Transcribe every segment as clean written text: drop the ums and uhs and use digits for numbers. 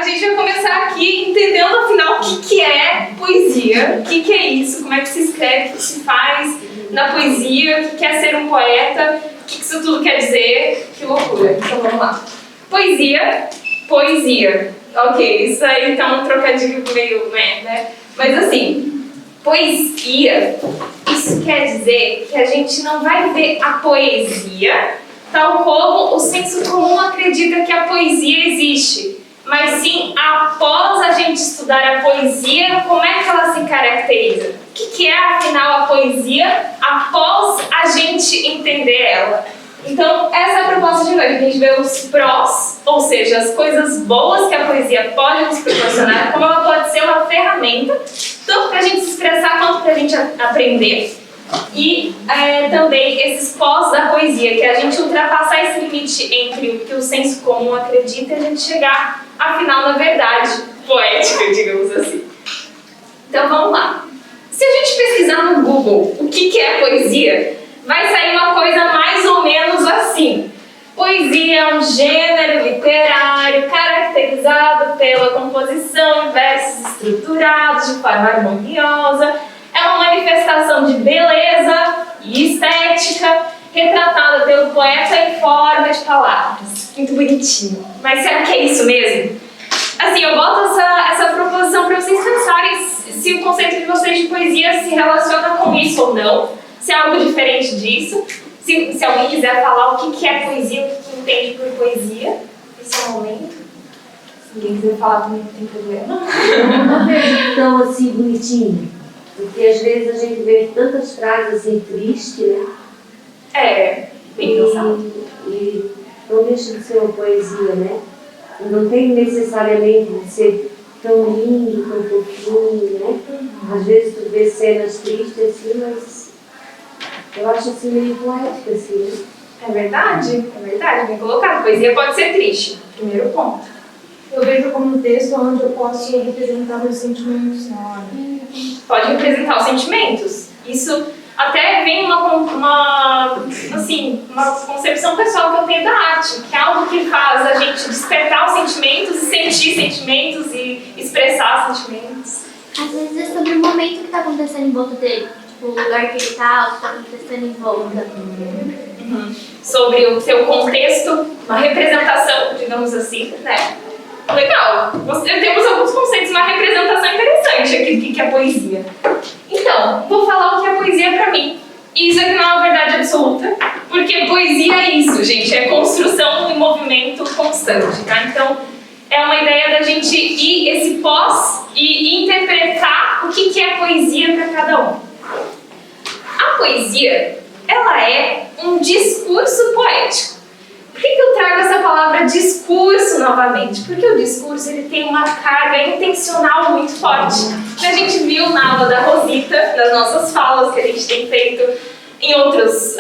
gente vai começar aqui entendendo, afinal, o que é poesia, o que é isso, como é que se escreve, o que se faz na poesia, o que é ser um poeta, o que isso tudo quer dizer, que loucura. Então vamos lá. Poesia. Ok, isso aí tá um trocadilho meio, né? Mas assim, poesia, isso quer dizer que a gente não vai ver a poesia tal como o senso comum acredita que a poesia existe, mas sim, após a gente estudar a poesia, como é que ela se caracteriza? O que é, afinal, a poesia após a gente entender ela? Então, essa é a proposta de hoje. A gente vê os prós, ou seja, as coisas boas que a poesia pode nos proporcionar, como ela pode ser uma ferramenta, tanto para a gente se expressar quanto para a gente aprender. E também esses pós da poesia, que é a gente ultrapassar esse limite entre o que o senso comum acredita e a gente chegar, afinal, na verdade poética, digamos assim. Então, vamos lá. Se a gente pesquisar no Google o que é poesia, vai sair uma coisa mais ou menos assim. Poesia é um gênero literário caracterizado pela composição de versos estruturados de forma harmoniosa. É uma manifestação de beleza e estética retratada pelo poeta em forma de palavras. Muito bonitinho. Mas será que é isso mesmo? Assim, eu boto essa proposição para vocês pensarem se o conceito de vocês de poesia se relaciona com isso ou não. Se é algo diferente disso. Se alguém quiser falar o que é poesia, o que entende por poesia, esse é o momento. Se ninguém quiser falar também não tem problema. Não é tão assim bonitinho. Porque às vezes a gente vê tantas frases assim tristes, né? Bem pensado. E não deixa de ser uma poesia, né? Não tem necessariamente de ser tão lindo, tão profundo, né? Às vezes tu vê cenas tristes assim, mas eu acho assim meio poética, assim, né? É verdade, bem colocado. Poesia pode ser triste, primeiro ponto. Eu vejo como um texto onde eu posso representar meus sentimentos na hora. Pode representar os sentimentos. Isso até vem uma concepção pessoal que eu tenho da arte, que é algo que faz a gente despertar os sentimentos e sentir sentimentos e expressar sentimentos. Às vezes é sobre o momento que está acontecendo em volta dele, tipo o lugar que ele está, o que está acontecendo em volta. Sobre o seu contexto, uma representação, digamos assim, né? Legal, temos alguns conceitos, uma representação interessante aqui do que é poesia. Então, vou falar o que é poesia pra mim. Isso aqui não é uma verdade absoluta, porque poesia é isso, gente, é construção em movimento constante, tá? Então, é uma ideia da gente ir esse pós e interpretar o que é poesia para cada um. A poesia, ela é um discurso poético. Por que eu trago essa palavra discurso novamente? Porque o discurso ele tem uma carga intencional muito forte. A gente viu na aula da Rosita, nas nossas falas que a gente tem feito em outras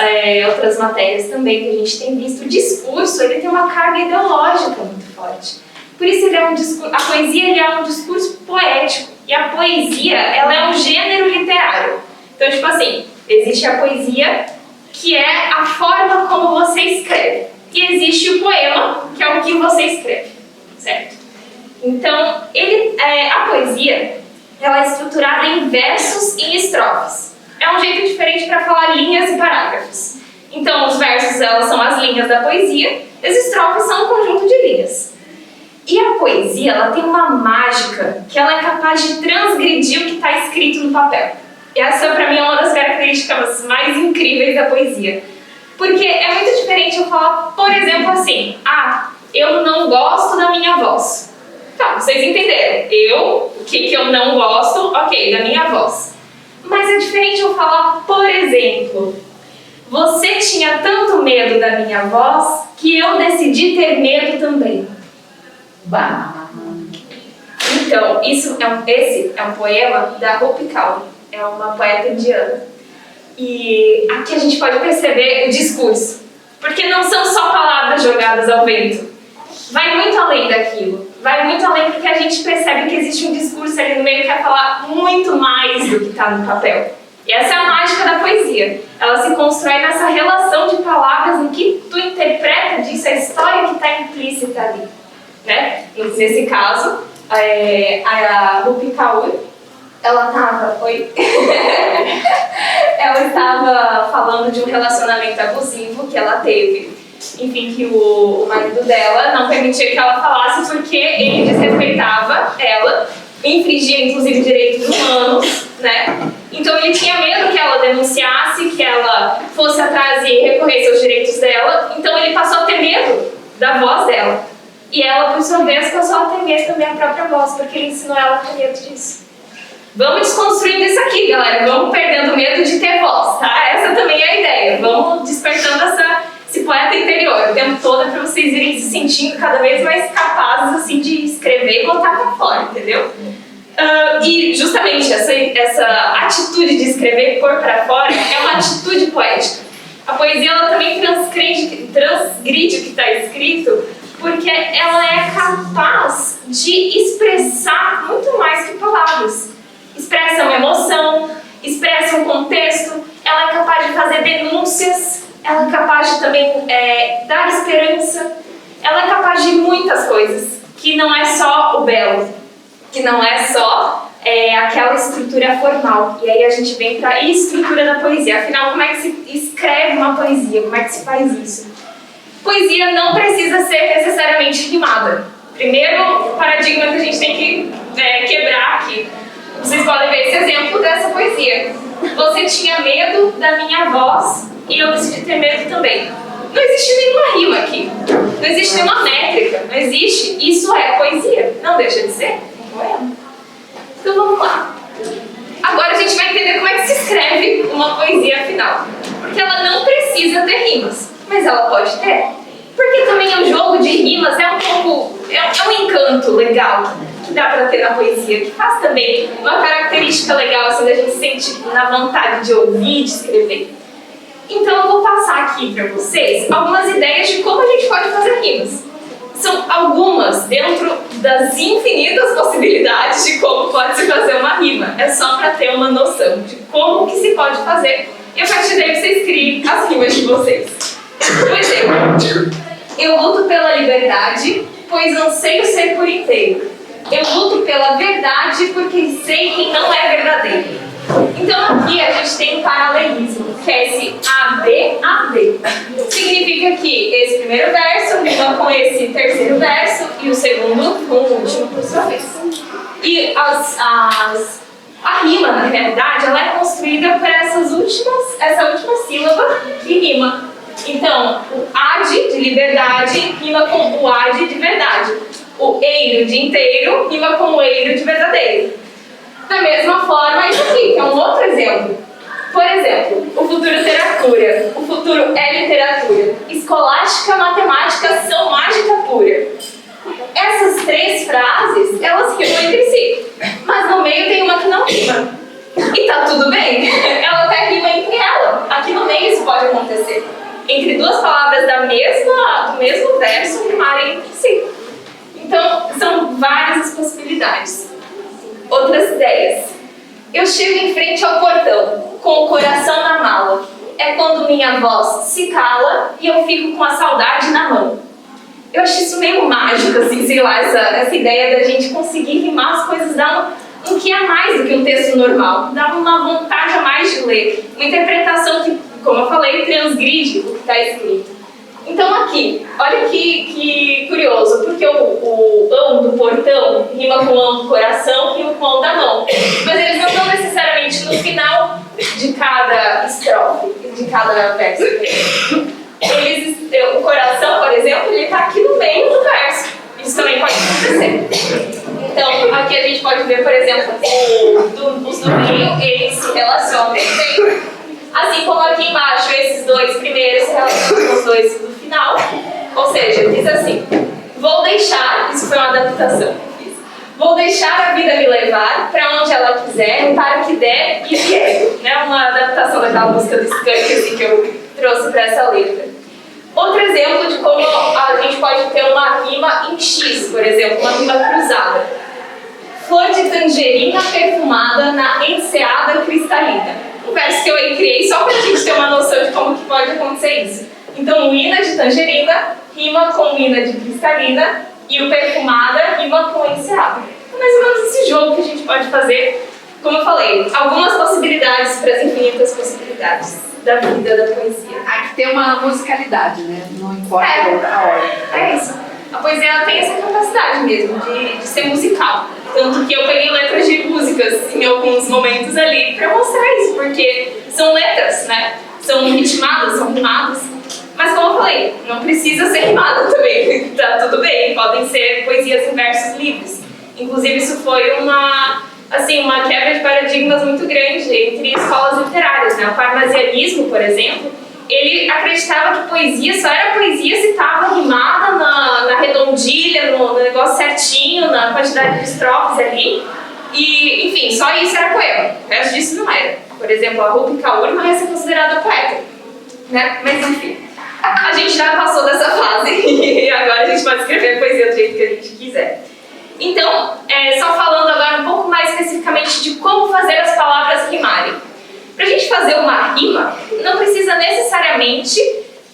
matérias também que a gente tem visto, o discurso ele tem uma carga ideológica muito forte. Por isso ele é a poesia ele é um discurso poético. E a poesia ela é um gênero literário. Então, tipo assim, existe a poesia, que é a forma como você escreve. E existe o poema, que é o que você escreve, certo? Então, a poesia, ela é estruturada em versos e estrofes. É um jeito diferente para falar linhas e parágrafos. Então, os versos, elas são as linhas da poesia, as estrofes são um conjunto de linhas. E a poesia, ela tem uma mágica, que ela é capaz de transgredir o que está escrito no papel. E essa, para mim, é uma das características mais incríveis da poesia. Porque é muito diferente eu falar, por exemplo, assim, eu não gosto da minha voz. Tá, vocês entenderam. O que eu não gosto, ok, da minha voz. Mas é diferente eu falar, por exemplo, você tinha tanto medo da minha voz que eu decidi ter medo também. Bah. Então, esse é um poema da Rupi Kaur, é uma poeta indiana. E aqui a gente pode perceber o discurso, porque não são só palavras jogadas ao vento. Vai muito além daquilo, vai muito além porque a gente percebe que existe um discurso ali no meio que quer falar muito mais do que está no papel. E essa é a mágica da poesia. Ela se constrói nessa relação de palavras em que tu interpreta disso a história que está implícita ali. né? Nesse caso, a Rupi Kaur, ela estava falando de um relacionamento abusivo que ela teve. Enfim, que o marido dela não permitia que ela falasse porque ele desrespeitava ela, infringia inclusive direitos humanos, né? Então ele tinha medo que ela denunciasse, que ela fosse atrás e recorresse aos direitos dela. Então ele passou a ter medo da voz dela. E ela, por sua vez, passou a ter medo também a própria voz, porque ele ensinou ela a ter medo disso. Vamos desconstruindo isso aqui, galera. Vamos perdendo o medo de ter voz, tá? Essa também é a ideia. Vamos despertando esse poeta interior o tempo todo para vocês irem se sentindo cada vez mais capazes assim, de escrever e botar pra fora, entendeu? E justamente essa atitude de escrever e pôr para fora é uma atitude poética. A poesia ela também transgride o que está escrito, porque ela é capaz de expressar muito mais que palavras. Expressa uma emoção, expressa um contexto, ela é capaz de fazer denúncias, ela é capaz de também dar esperança, ela é capaz de muitas coisas, que não é só o belo, que não é só aquela estrutura formal. E aí a gente vem para a estrutura da poesia. Afinal, como é que se escreve uma poesia? Como é que se faz isso? Poesia não precisa ser necessariamente rimada. Primeiro paradigma que a gente tem que quebrar aqui. Vocês podem ver esse exemplo dessa poesia. Você tinha medo da minha voz e eu decidi ter medo também. Não existe nenhuma rima aqui. Não existe nenhuma métrica. Não existe. Isso é poesia. Não deixa de ser um poema. Então vamos lá. Agora a gente vai entender como é que se escreve uma poesia afinal. Porque ela não precisa ter rimas, mas ela pode ter. Porque também o jogo de rimas é um pouco... é um encanto legal que dá pra ter na poesia, que faz também uma característica legal assim da gente sentir na vontade de ouvir, de escrever. Então eu vou passar aqui pra vocês algumas ideias de como a gente pode fazer rimas. São algumas dentro das infinitas possibilidades de como pode se fazer uma rima. É só para ter uma noção de como que se pode fazer. E a partir daí vocês criem as rimas de vocês. Por exemplo, eu luto pela liberdade, pois anseio ser por inteiro. Eu luto pela verdade porque sei que não é verdadeiro. Então aqui a gente tem um paralelismo, que é esse AB. Significa que esse primeiro verso rima com esse terceiro verso e o segundo com o último por sua vez. E a rima, na realidade, ela é construída por essa última sílaba que rima. Então, o ad de liberdade rima com o ad de verdade. O eiro de inteiro rima com o eiro de verdadeiro. Da mesma forma, isso aqui, que é um outro exemplo. Por exemplo, o futuro terá cura, o futuro é literatura. Escolástica, matemática são mágica pura. Essas três frases, elas rimam entre si, mas no meio tem uma que não rima. E tá tudo bem, ela até rima entre elas. Aqui no meio isso pode acontecer. Entre duas palavras do mesmo verso rimarem entre si. Então, são várias as possibilidades. Outras ideias. Eu chego em frente ao portão, com o coração na mala. É quando minha voz se cala e eu fico com a saudade na mão. Eu acho isso meio mágico, assim, sei lá, essa ideia da gente conseguir rimar as coisas, dá um que a mais do que um texto normal. Dá uma vontade a mais de ler. Uma interpretação que, como eu falei, transgride o que está escrito. Então aqui, olha que curioso, porque o ão do portão rima com o ão do coração e o ão da mão. Mas eles não estão necessariamente no final de cada estrofe, de cada verso. O coração, por exemplo, ele está aqui no meio do verso. Isso também pode acontecer. Então aqui a gente pode ver, por exemplo, os do meio, eles se relacionam bem. Assim como aqui embaixo, esses dois primeiros se relacionam com os dois do final. Ou seja, diz assim, vou deixar, isso foi uma adaptação que eu fiz, vou deixar a vida me levar para onde ela quiser, para o que der e vier. Né? Uma adaptação daquela música do Skank assim, que eu trouxe para essa letra. Outro exemplo de como a gente pode ter uma rima em X, por exemplo, uma rima cruzada. Flor de tangerina perfumada na enseada cristalina. Um verso que eu aí criei só pra gente ter uma noção de como que pode acontecer isso. Então, uína de tangerina rima com uína de cristalina e o perfumada rima com enseada. É mais ou menos esse jogo que a gente pode fazer. Como eu falei, algumas possibilidades para as infinitas possibilidades da vida da poesia. Aqui tem uma musicalidade, né? Não importa É. a ordem. É isso. A poesia ela tem essa capacidade mesmo de ser musical. Tanto que eu peguei letras de músicas em alguns momentos ali para mostrar isso, porque são letras, né? São ritmadas, são rimadas. Mas como eu falei, não precisa ser rimada também. Tá tudo bem, podem ser poesias em versos livres. Inclusive isso foi uma quebra de paradigmas muito grande entre escolas literárias, né? O parnasianismo, por exemplo, ele acreditava que poesia só era poesia se estava rimada na redondilha, no negócio certinho, na quantidade de estrofes ali. E, enfim, só isso era poema. O resto disso não era. Por exemplo, a Rupi Kaur não ia ser considerada poeta, né? Mas, enfim, a gente já passou dessa fase e agora a gente pode escrever poesia do jeito que a gente quiser. Então, só falando agora um pouco mais especificamente de como fazer as palavras rimarem. Para a gente fazer uma rima, não precisa necessariamente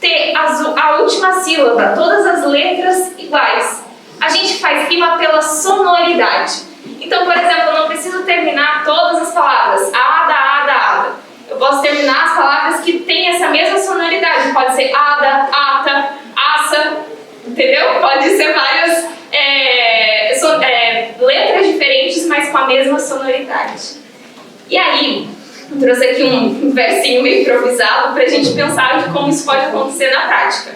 ter a última sílaba, todas as letras iguais. A gente faz rima pela sonoridade. Então, por exemplo, eu não preciso terminar todas as palavras, ada, ada, ada. Eu posso terminar as palavras que têm essa mesma sonoridade. Pode ser ada, ata, aça, entendeu? Pode ser várias letras diferentes, mas com a mesma sonoridade. E aí, eu trouxe aqui um versinho meio improvisado para a gente pensar de como isso pode acontecer na prática.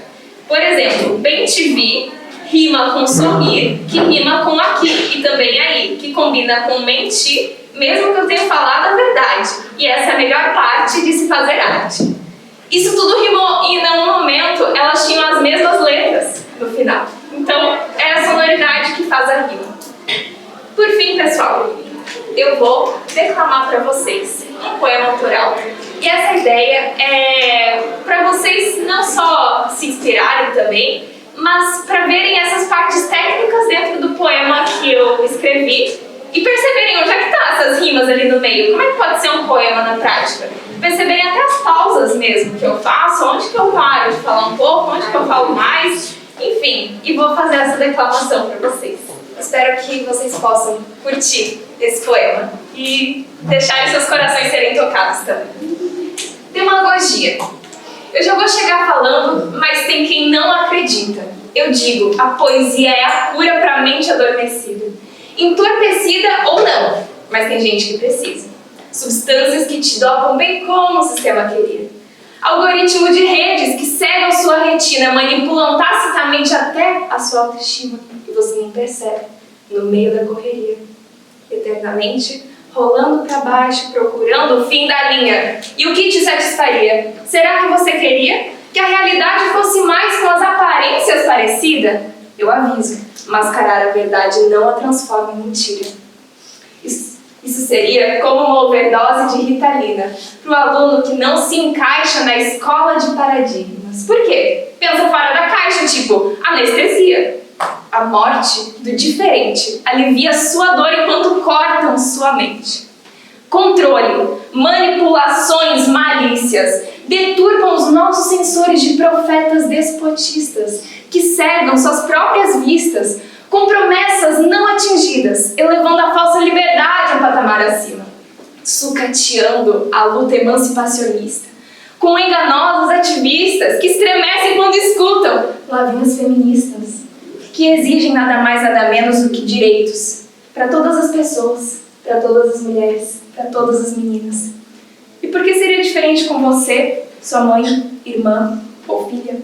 Por exemplo, bem te vi rima com sorrir, que rima com aqui e também aí, que combina com mentir, mesmo que eu tenha falado a verdade. E essa é a melhor parte de se fazer arte. Isso tudo rimou e, num momento, elas tinham as mesmas letras no final. Então, é a sonoridade que faz a rima. Por fim, pessoal, eu vou declamar para vocês um poema autoral. E essa ideia é para vocês não só se inspirarem também, mas para verem essas partes técnicas dentro do poema que eu escrevi e perceberem onde é que tá essas rimas ali no meio. Como é que pode ser um poema na prática? Perceberem até as pausas mesmo que eu faço, onde que eu paro de falar um pouco, onde que eu falo mais, enfim. E vou fazer essa declamação para vocês. Espero que vocês possam curtir esse poema e deixarem seus corações serem tocados também. Demagogia. Eu já vou chegar falando, mas tem quem não acredita. Eu digo, a poesia é a cura para a mente adormecida. Entorpecida ou não, mas tem gente que precisa. Substâncias que te dopam bem como o sistema queria. Algoritmo de redes que cegam sua retina, manipulam tacitamente até a sua autoestima. E você nem percebe, no meio da correria. Eternamente rolando para baixo, procurando o fim da linha. E o que te satisfaria? Será que você queria que a realidade fosse mais com as aparências parecidas? Eu aviso, mascarar a verdade não a transforma em mentira. Isso seria como uma overdose de Ritalina para o aluno que não se encaixa na escola de paradigmas. Por quê? Pensa fora da caixa, tipo anestesia. A morte do diferente alivia sua dor enquanto cortam sua mente. Controle, manipulações, malícias deturpam os nossos sensores de profetas despotistas que cegam suas próprias vistas com promessas não atingidas, elevando a falsa liberdade a um patamar acima, sucateando a luta emancipacionista, com enganosos ativistas que estremecem quando escutam lavinhas feministas, que exigem nada mais nada menos do que direitos para todas as pessoas, para todas as mulheres, para todas as meninas. E por que seria diferente com você, sua mãe, irmã ou filha?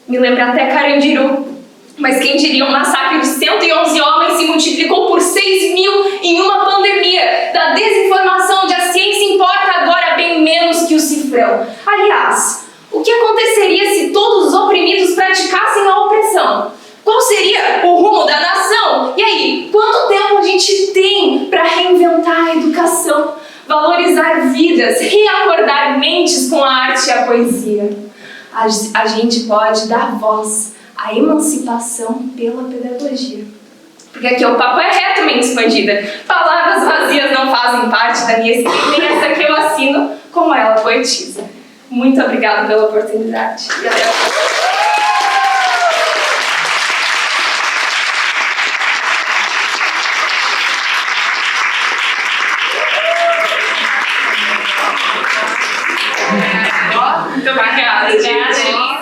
Me lembra até Carandiru, mas quem diria um massacre de 111 homens se multiplicou por 6.000 em uma pandemia da desinformação onde a ciência importa agora bem menos que o cifrão. Aliás, o que aconteceria se todos os oprimidos praticassem a opressão? Qual seria o rumo da nação? E aí, quanto tempo a gente tem para reinventar a educação, valorizar vidas, reacordar mentes com a arte e a poesia? A gente pode dar voz à emancipação pela pedagogia. Porque aqui o papo é reto, mente expandida. Palavras vazias não fazem parte da minha escrita, nem essa que eu assino como ela poetiza. Muito obrigada pela oportunidade. E até a próxima. Muito obrigada, gente.